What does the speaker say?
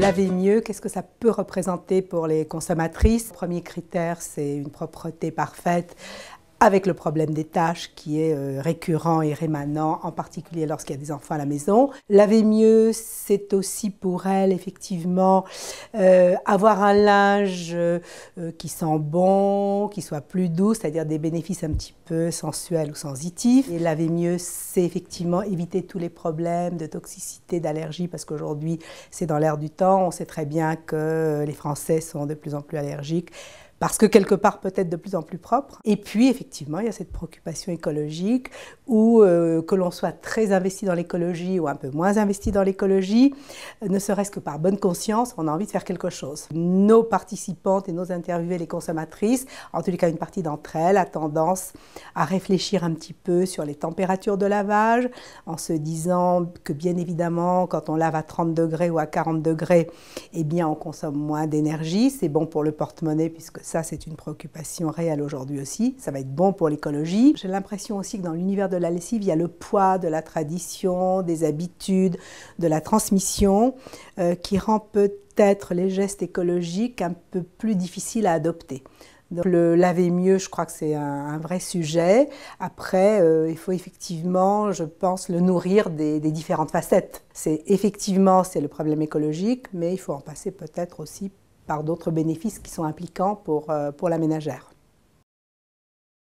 Laver mieux, qu'est-ce que ça peut représenter pour les consommatrices? Le premier critère, c'est une propreté parfaite, avec le problème des taches qui est récurrent et rémanent, en particulier lorsqu'il y a des enfants à la maison. Laver mieux, c'est aussi pour elle, effectivement, avoir un linge qui sent bon, qui soit plus doux, c'est-à-dire des bénéfices un petit peu sensuels ou sensitifs. Et laver mieux, c'est effectivement éviter tous les problèmes de toxicité, d'allergie, parce qu'aujourd'hui, c'est dans l'air du temps. On sait très bien que les Français sont de plus en plus allergiques, parce que quelque part peut-être de plus en plus propre. Et puis effectivement, il y a cette préoccupation écologique où que l'on soit très investi dans l'écologie ou un peu moins investi dans l'écologie, ne serait-ce que par bonne conscience, on a envie de faire quelque chose. Nos participantes et nos interviewées, les consommatrices, en tous les cas une partie d'entre elles, a tendance à réfléchir un petit peu sur les températures de lavage, en se disant que bien évidemment, quand on lave à 30 degrés ou à 40 degrés, eh bien on consomme moins d'énergie, c'est bon pour le porte-monnaie puisque ça, c'est une préoccupation réelle aujourd'hui aussi. Ça va être bon pour l'écologie. J'ai l'impression aussi que dans l'univers de la lessive, il y a le poids de la tradition, des habitudes, de la transmission, qui rend peut-être les gestes écologiques un peu plus difficiles à adopter. Donc, le laver mieux, je crois que c'est un vrai sujet. Après, il faut effectivement, je pense, le nourrir des différentes facettes. Effectivement, c'est le problème écologique, mais il faut en passer peut-être aussi par d'autres bénéfices qui sont impliquants pour la ménagère.